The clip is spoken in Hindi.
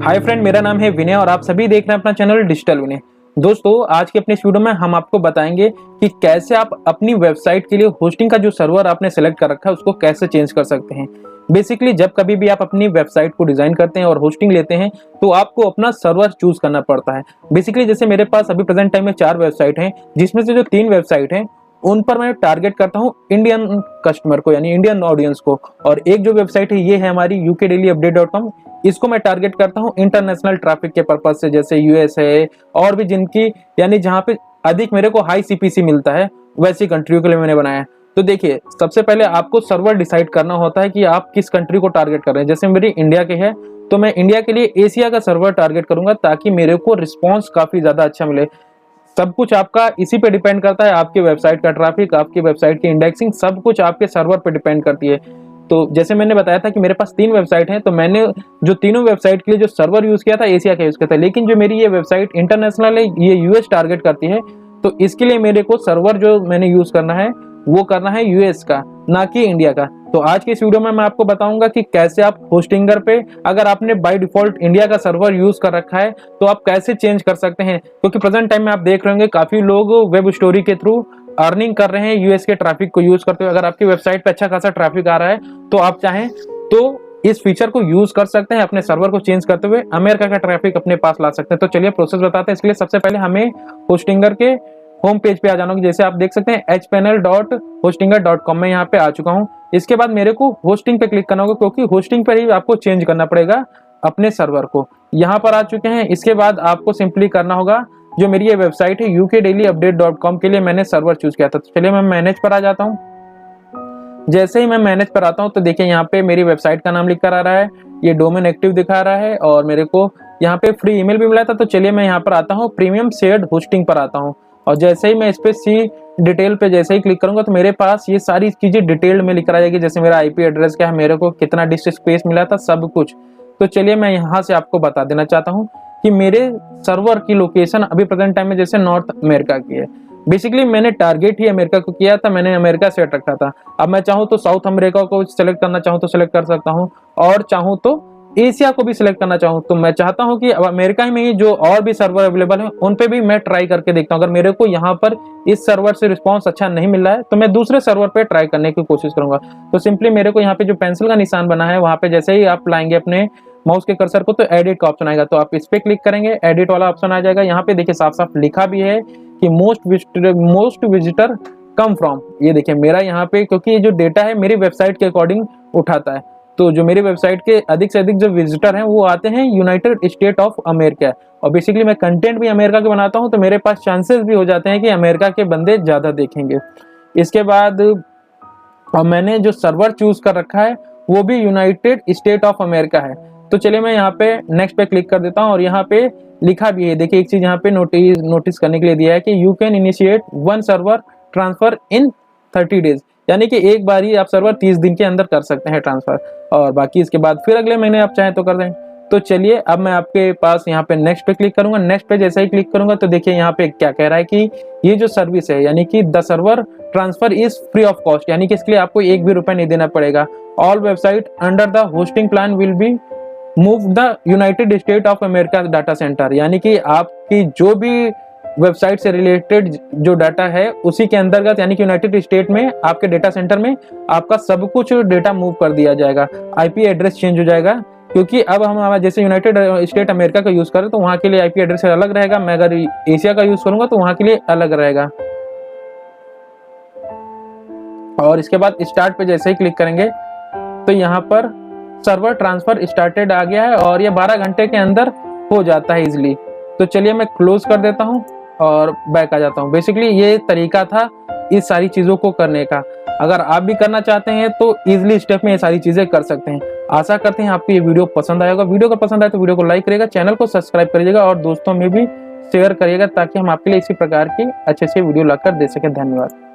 हाय फ्रेंड, मेरा नाम है विनय और आप सभी देख रहे हैं अपना चैनल डिजिटल विनय। दोस्तों, आज के अपने इस वीडियो में हम आपको बताएंगे कि कैसे आप अपनी वेबसाइट के लिए होस्टिंग का जो सर्वर आपने सेलेक्ट कर रखा है उसको कैसे चेंज कर सकते हैं। बेसिकली जब कभी भी आप अपनी वेबसाइट को डिजाइन करते हैं और होस्टिंग लेते हैं तो आपको अपना सर्वर चूज करना पड़ता है। बेसिकली जैसे मेरे पास अभी प्रेजेंट टाइम में 4 वेबसाइट हैं, जिसमें से जो 3 वेबसाइट हैं उन पर मैं टारगेट करता हूँ इंडियन कस्टमर को, यानी इंडियन ऑडियंस को। और एक जो वेबसाइट है ये है हमारी ukdailyupdate.com। इसको मैं टारगेट करता हूँ इंटरनेशनल ट्रैफिक के पर्पज से, जैसे यूएस है और भी जिनकी यानी जहाँ पे अधिक मेरे को हाई सीपीसी मिलता है वैसी कंट्रियों के लिए मैंने बनाया है। तो देखिए, सबसे पहले आपको सर्वर डिसाइड करना होता है कि आप किस कंट्री को टारगेट कर रहे हैं। जैसे मेरी इंडिया के है तो मैं इंडिया के लिए एशिया का सर्वर टारगेट करूंगा ताकि मेरे को रिस्पॉन्स काफी ज्यादा अच्छा मिले। सब कुछ आपका इसी पे डिपेंड करता है, आपकी वेबसाइट का ट्रैफिक, आपकी वेबसाइट की इंडेक्सिंग, सब कुछ आपके सर्वर पे डिपेंड करती है। तो जैसे मैंने बताया था कि मेरे पास 3 वेबसाइट हैं, तो मैंने जो तीनों वेबसाइट के लिए जो सर्वर यूज किया था एशिया का यूज किया था, लेकिन जो मेरी ये वेबसाइट इंटरनेशनल है, ये यूएस टारगेट करती है, तो इसके लिए मेरे को सर्वर जो मैंने यूज करना है वो करना है यूएस का, ना कि इंडिया का। तो आज के इस वीडियो में मैं आपको बताऊंगा कि कैसे आप होस्टिंगर पे, अगर आपने बाय डिफॉल्ट इंडिया का सर्वर यूज कर रखा है तो आप कैसे चेंज कर सकते हैं। क्योंकि प्रेजेंट टाइम में आप देख रहे होंगे काफी लोग वेब स्टोरी के थ्रू अर्निंग कर रहे हैं यूएस के ट्रैफिक को यूज करते हुए। अगर आपकी वेबसाइट पे अच्छा खासा ट्रैफिक आ रहा है तो आप चाहें तो इस फीचर को यूज कर सकते हैं, अपने सर्वर को चेंज करते हुए अमेरिका का ट्रैफिक अपने पास ला सकते हैं। तो चलिए प्रोसेस बताते हैं। इसके लिए सबसे पहले हमें होस्टिंगर के होम पेज पे आ जाना होगा। जैसे आप देख सकते हैं hpanel.hostinger.com में यहाँ पे आ चुका हूँ। इसके बाद मेरे को होस्टिंग पे क्लिक करना होगा, क्योंकि होस्टिंग पर ही आपको चेंज करना पड़ेगा अपने सर्वर को। यहाँ पर आ चुके हैं। इसके बाद आपको सिंपली करना होगा, जो मेरी ये वेबसाइट है ukdailyupdate.com के लिए मैंने सर्वर चूज किया था। तो चलिए मैं मैनेज पर आ जाता हूँ। जैसे ही मैं मैनेज पर आता हूँ तो देखिए यहाँ पे मेरी वेबसाइट का नाम लिख कर आ रहा है, ये डोमेन एक्टिव दिखा रहा है और मेरे को यहाँ पे फ्री ईमेल भी मिला था। तो चलिए मैं यहाँ पर आता हूँ, प्रीमियम शेयर्ड होस्टिंग पर आता हूँ और जैसे ही मैं इस पे सी डिटेल पे जैसे ही क्लिक करूंगा तो मेरे पास ये सारी चीजें डिटेल्ड में लिख कर आ जाएगी। जैसे मेरा आईपी एड्रेस क्या है, मेरे को कितना डिस्क स्पेस मिला था, सब कुछ। तो चलिए मैं यहाँ से आपको बता देना चाहता हूँ कि मेरे सर्वर की लोकेशन अभी प्रेजेंट टाइम में जैसे नॉर्थ अमेरिका की है। बेसिकली मैंने टारगेट ही अमेरिका को किया था, मैंने अमेरिका सेट रखा था। अब मैं चाहूँ तो साउथ अमेरिका को सिलेक्ट करना चाहूँ तो सिलेक्ट कर सकता हूँ, और चाहूँ तो एशिया को भी सिलेक्ट करना चाहूँ तो मैं चाहता हूँ कि अब अमेरिका में ही जो और भी सर्वर अवेलेबल है उन पे भी मैं ट्राई करके देखता हूँ। अगर मेरे को यहाँ पर इस सर्वर से रिस्पांस अच्छा नहीं मिल रहा है तो मैं दूसरे सर्वर पे ट्राई करने की कोशिश करूंगा। तो सिंपली मेरे को यहाँ पे जो पेंसिल का निशान बना है वहां पे जैसे ही आप लाएंगे अपने माउस के कर्सर को तो एडिट का ऑप्शन आएगा, तो आप इस पे क्लिक करेंगे, एडिट वाला ऑप्शन आ जाएगा। यहाँ पे देखिए साफ साफ लिखा भी है कि मोस्ट विजिटर कम फ्रॉम। ये देखिए मेरा यहाँ पे, क्योंकि ये जो डेटा है मेरी वेबसाइट के अकॉर्डिंग उठाता है, तो जो मेरी वेबसाइट के अधिक से अधिक जो विजिटर हैं वो आते हैं यूनाइटेड स्टेट ऑफ अमेरिका। और बेसिकली मैं कंटेंट भी अमेरिका के बनाता हूं तो मेरे पास चांसेस भी हो जाते हैं कि अमेरिका के बंदे ज्यादा देखेंगे। इसके बाद मैंने जो सर्वर चूज कर रखा है वो भी यूनाइटेड स्टेट ऑफ अमेरिका है। तो चलिए मैं यहाँ पे नेक्स्ट पे क्लिक कर देता हूँ और यहाँ पे लिखा भी है, देखिए एक चीज यहाँ पे नोटिस करने के लिए दिया है कि you can initiate 1 server transfer in 30 days, यानी कि एक बार ही आप सर्वर 30 दिन के अंदर कर सकते हैं ट्रांसफर, और बाकी इसके बाद फिर अगले महीने आप चाहें तो कर दें। तो चलिए अब मैं आपके पास यहाँ पे नेक्स्ट पे क्लिक करूंगा। नेक्स्ट पे जैसे ही क्लिक करूंगा तो देखिए यहाँ पे क्या कह रहा है कि ये जो सर्विस है यानी कि the server transfer is free of cost, यानी कि इसके लिए आपको 1 भी रुपया नहीं देना पड़ेगा। All website under the hosting plan will be move the United state of America data centre, यानी कि आपकी जो भी वेबसाइट से रिलेटेड जो डाटा है उसी के अंतर्गत, यानी कि यूनाइटेड स्टेट में आपके डेटा सेंटर में आपका सब कुछ डेटा मूव कर दिया जाएगा। आईपी एड्रेस चेंज हो जाएगा, क्योंकि अब हम जैसे यूनाइटेड स्टेट अमेरिका का यूज करें तो वहां के लिए आईपी एड्रेस अलग रहेगा, मैं अगर एशिया का यूज करूंगा तो वहां के लिए अलग रहेगा। और इसके बाद स्टार्ट पे जैसे ही क्लिक करेंगे तो यहाँ पर सर्वर ट्रांसफर स्टार्टेड आ गया है और ये 12 घंटे के अंदर हो जाता है इजिली। तो चलिए मैं क्लोज कर देता हूँ और बैक आ जाता हूँ। बेसिकली ये तरीका था इस सारी चीजों को करने का। अगर आप भी करना चाहते हैं तो इजिली स्टेप में ये सारी चीजें कर सकते हैं। आशा करते हैं आपको ये वीडियो पसंद आएगा। वीडियो को पसंद आए तो वीडियो को लाइक करिएगा, चैनल को सब्सक्राइब करिएगा और दोस्तों में भी शेयर करिएगा ताकि हम आपके लिए इसी प्रकार की अच्छे से वीडियो लाकर दे सके। धन्यवाद।